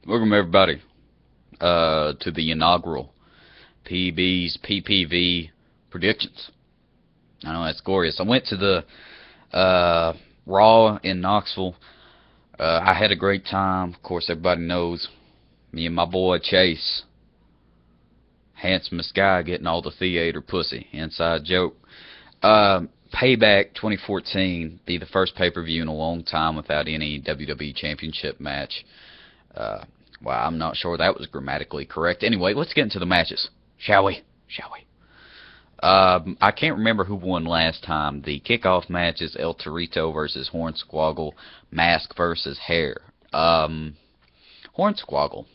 Welcome everybody to the inaugural PB's PPV predictions. I know that's glorious. I went to the Raw in Knoxville. I had a great time. Of course, everybody knows me and my boy Chase, handsomest guy getting all the theater pussy. Inside joke. Payback 2014 be the first pay-per-view in a long time without any WWE Championship match. Uh, well, I'm not sure that was grammatically correct. Anyway, let's get into the matches, shall we? Shall we? I can't remember who won last time. The kickoff match is El Torito versus Hornswoggle, Mask versus Hair. Hornswoggle.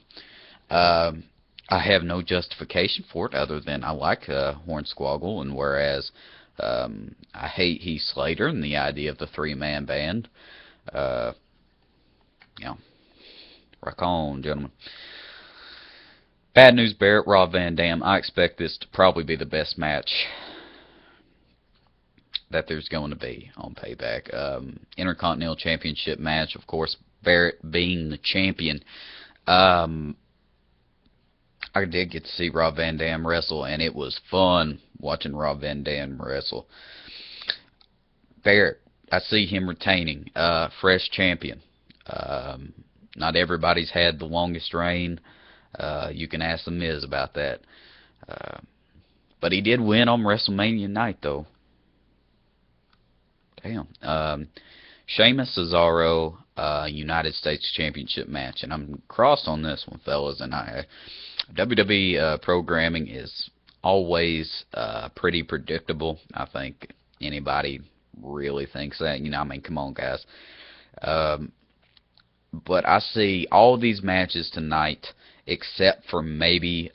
Um, I have no justification for it other than I like Hornswoggle, and whereas I hate Heath Slater and the idea of the three-man band. Uh, you know, rock on, gentlemen. Bad News Barrett, Rob Van Dam. I expect this to probably be the best match that there's going to be on Payback. Intercontinental Championship match, of course, Barrett being the champion. I did get to see Rob Van Dam wrestle, and it was fun watching Rob Van Dam wrestle. Barrett, I see him retaining. Fresh champion. Not everybody's had the longest reign. You can ask The Miz about that. But he did win on WrestleMania night, though. Damn. Sheamus Cesaro United States Championship match. And I'm crossed on this one, fellas. And WWE programming is always pretty predictable. I think anybody really thinks that. I mean, come on, guys. But I see all these matches tonight, except for maybe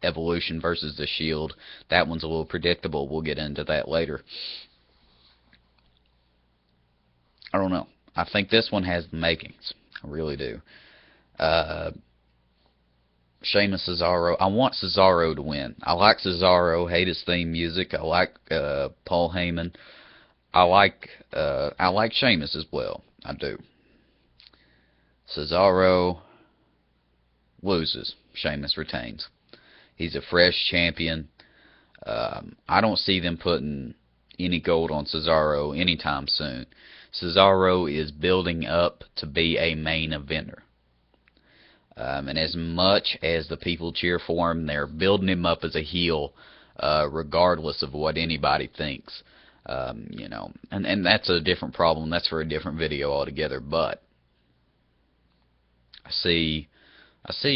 Evolution versus The Shield. That one's a little predictable. We'll get into that later. I don't know. I think this one has the makings. I really do. Sheamus Cesaro. I want Cesaro to win. I like Cesaro. Hate his theme music. I like Paul Heyman. I like Sheamus as well. I do. Cesaro loses. Sheamus retains. He's a fresh champion. I don't see them putting any gold on Cesaro anytime soon. Cesaro is building up to be a main eventer. And as much as the people cheer for him, they're building him up as a heel, regardless of what anybody thinks. And that's a different problem. That's for a different video altogether. But I see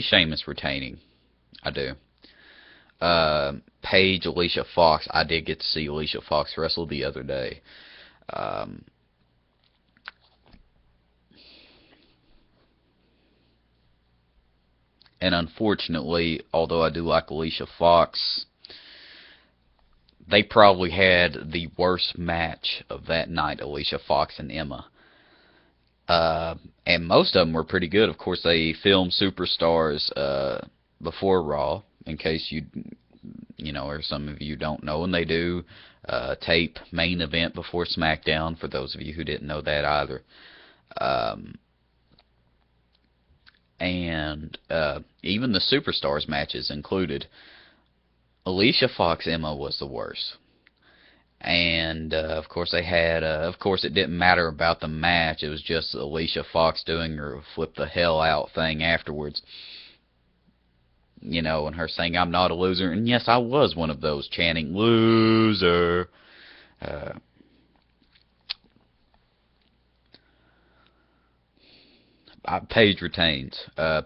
Sheamus retaining. I do. Paige, Alicia Fox. I did get to see Alicia Fox wrestle the other day. And unfortunately, although I do like Alicia Fox, they probably had the worst match of that night, Alicia Fox and Emma. And most of them were pretty good. Of course, they filmed Superstars before Raw, in case or some of you don't know, and they do tape Main Event before SmackDown, for those of you who didn't know that either. And even the Superstars matches included. Alicia Fox Emma was the worst. And of course they had of course it didn't matter about the match. It was just Alicia Fox doing her flip the hell out thing afterwards. And her saying, "I'm not a loser." And yes, I was one of those chanting loser. Paige retains.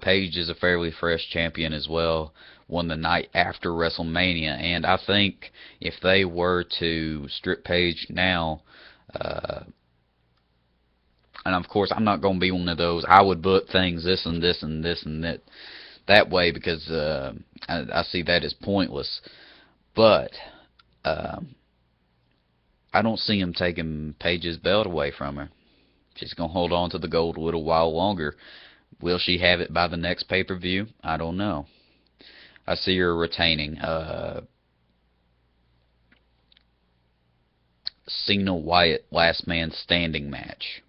Paige is a fairly fresh champion as well. Won the night after WrestleMania, and I think if they were to strip Paige now, and of course I'm not going to be one of those, I would book things this and this and this and that way, because I see that as pointless. But I don't see him taking Paige's belt away from her. She's going to hold on to the gold a little while longer. Will she have it by the next pay-per-view? I don't know. I see her retaining. Cena Wyatt last man standing match.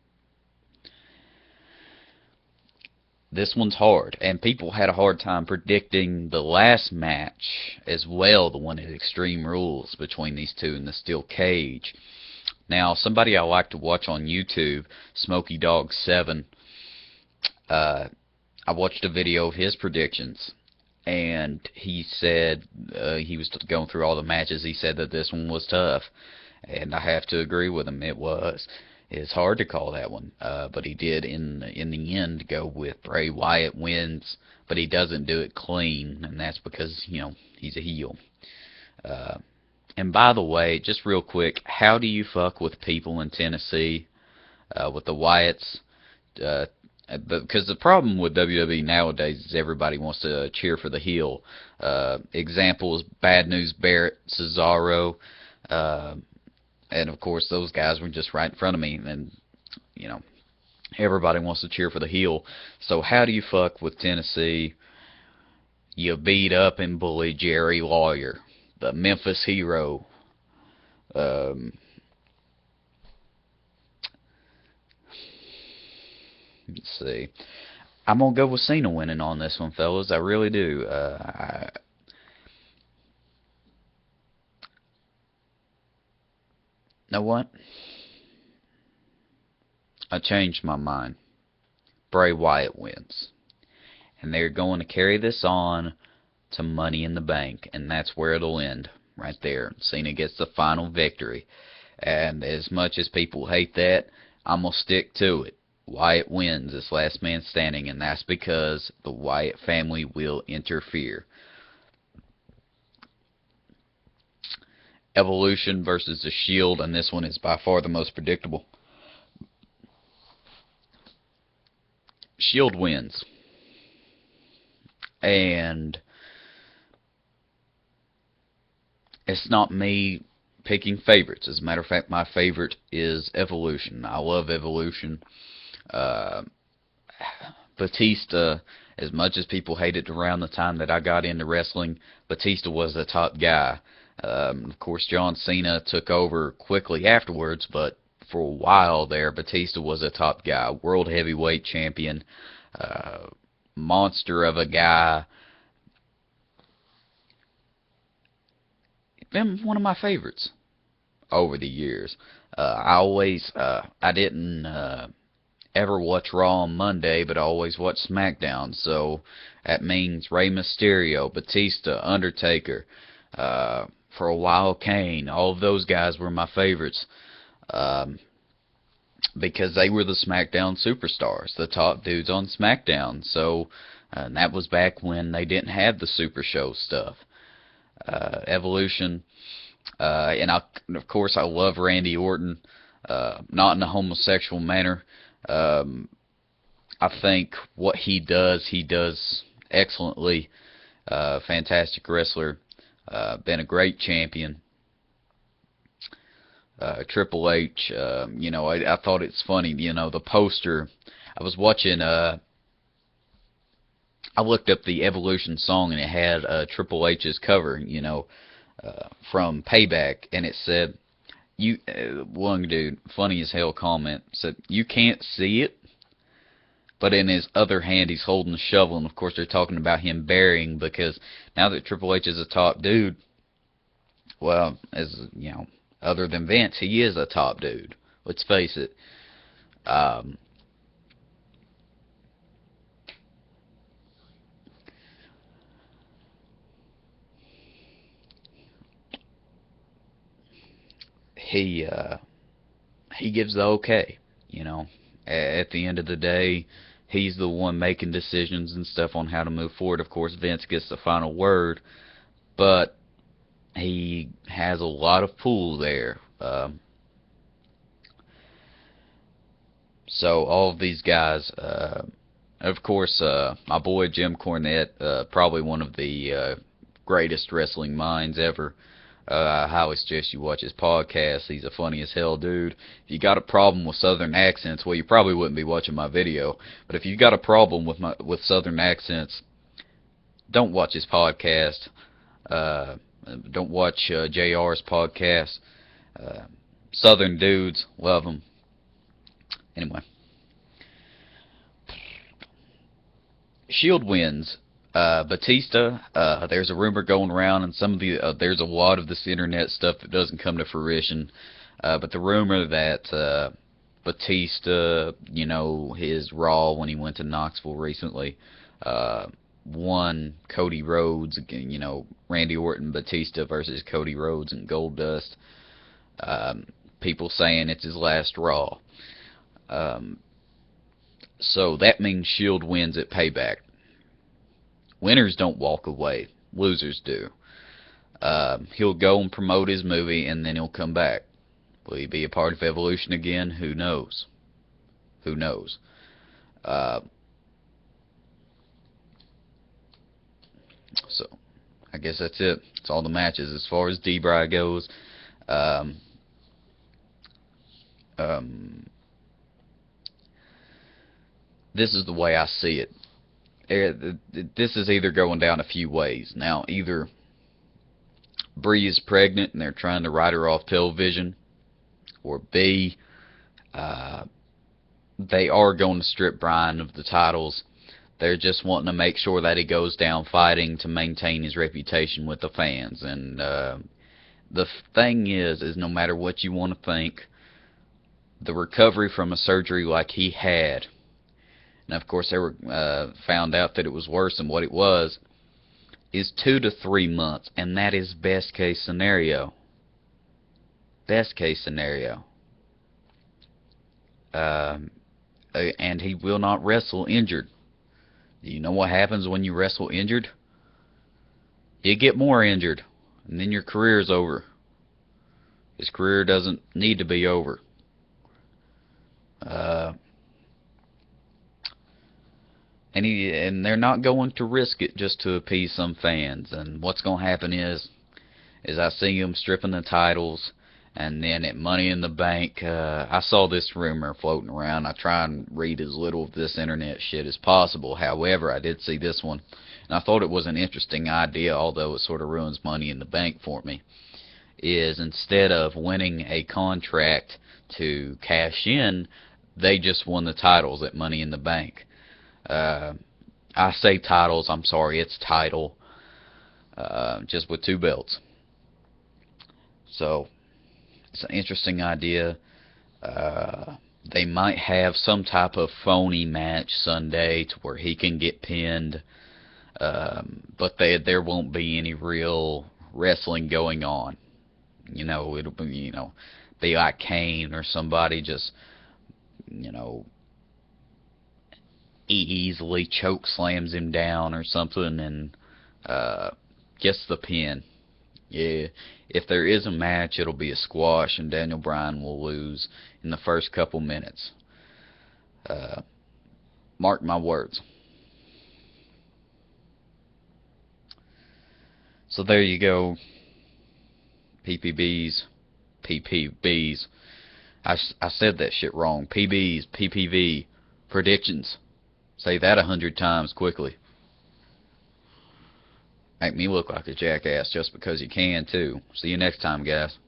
This one's hard, and people had a hard time predicting the last match as well, the one at Extreme Rules between these two in the steel cage. Now, somebody I like to watch on YouTube, Smokey Dog 7, I watched a video of his predictions, and he said he was going through all the matches. He said that this one was tough, and I have to agree with him. It was. It's hard to call that one, but he did in the end go with Bray Wyatt wins, but he doesn't do it clean, and that's because he's a heel. And by the way, just real quick, how do you fuck with people in Tennessee with the Wyatts? Because the problem with WWE nowadays is everybody wants to cheer for the heel. Examples: Bad News Barrett, Cesaro, and of course those guys were just right in front of me, and everybody wants to cheer for the heel. So how do you fuck with Tennessee? You beat up and bully Jerry Lawyer, the Memphis Hero. Let's see. I'm going to go with Cena winning on this one, fellas. I really do. Know what? I changed my mind. Bray Wyatt wins. And they're going to carry this on to Money in the Bank, and that's where it'll end, right there. Cena gets the final victory. And as much as people hate that, I'm going to stick to it. Wyatt wins this last man standing, and that's because the Wyatt family will interfere. Evolution versus the Shield, and this one is by far the most predictable. Shield wins. And it's not me picking favorites. As a matter of fact, my favorite is Evolution. I love Evolution. Batista, as much as people hated around the time that I got into wrestling, Batista was the top guy. Of course, John Cena took over quickly afterwards, but for a while there, Batista was a top guy. World Heavyweight Champion. Monster of a guy. Been one of my favorites over the years. I didn't ever watch Raw on Monday, but I always watch SmackDown. So that means Rey Mysterio, Batista, Undertaker, for a while Kane. All of those guys were my favorites because they were the SmackDown superstars, the top dudes on SmackDown. So and that was back when they didn't have the Super Show stuff. Evolution, and of course I love Randy Orton, not in a homosexual manner. I think what he does excellently. Fantastic wrestler, been a great champion. Triple H, I thought it's funny, the poster. I was watching, I looked up the Evolution song, and it had Triple H's cover, from Payback, and it said, one dude, funny as hell comment, said, "You can't see it," but in his other hand he's holding a shovel, and of course they're talking about him burying, because now that Triple H is a top dude, well, other than Vince, he is a top dude. Let's face it. He gives the okay, At the end of the day, he's the one making decisions and stuff on how to move forward. Of course, Vince gets the final word, but he has a lot of pull there. So all of these guys, of course, my boy Jim Cornette, probably one of the greatest wrestling minds ever. I highly suggest you watch his podcast. He's a funny as hell dude. If you got a problem with southern accents, well, you probably wouldn't be watching my video. But if you got a problem with southern accents, don't watch his podcast. Don't watch JR's podcast. Southern dudes, love them. Anyway. Shield wins. Batista, there's a rumor going around, and some of the there's a lot of this internet stuff that doesn't come to fruition. But the rumor that Batista, his Raw when he went to Knoxville recently, won Cody Rhodes, Randy Orton, Batista versus Cody Rhodes and Goldust. People saying it's his last Raw. So that means Shield wins at Payback. Winners don't walk away. Losers do. He'll go and promote his movie, and then he'll come back. Will he be a part of Evolution again? Who knows? Who knows? So, I guess that's it. It's all the matches. As far as D-Bry goes, this is the way I see it. This is either going down a few ways. Now, either Bree is pregnant and they're trying to write her off television, or B, they are going to strip Bryan of the titles. They're just wanting to make sure that he goes down fighting to maintain his reputation with the fans. And the thing is no matter what you want to think, the recovery from a surgery like he had, and of course they were found out that it was worse than what it was, is 2 to 3 months, and that is best case scenario. Best case scenario. And he will not wrestle injured. Do you know what happens when you wrestle injured? You get more injured, and then your career is over. His career doesn't need to be over. And they're not going to risk it just to appease some fans. And what's going to happen is I see him stripping the titles, and then at Money in the Bank, I saw this rumor floating around. I try and read as little of this internet shit as possible. However, I did see this one, and I thought it was an interesting idea, although it sort of ruins Money in the Bank for me. Is instead of winning a contract to cash in, they just won the titles at Money in the Bank. I say titles, I'm sorry, it's title, just with 2 belts. So, it's an interesting idea. They might have some type of phony match Sunday to where he can get pinned, but there won't be any real wrestling going on. It'll be, be like Kane or somebody just, easily choke slams him down or something and gets the pin. Yeah, if there is a match, it'll be a squash, and Daniel Bryan will lose in the first couple minutes. Mark my words. So there you go. PPVs. I said that shit wrong. PBs, PPV, predictions. Say that 100 times quickly. Make me look like a jackass just because you can, too. See you next time, guys.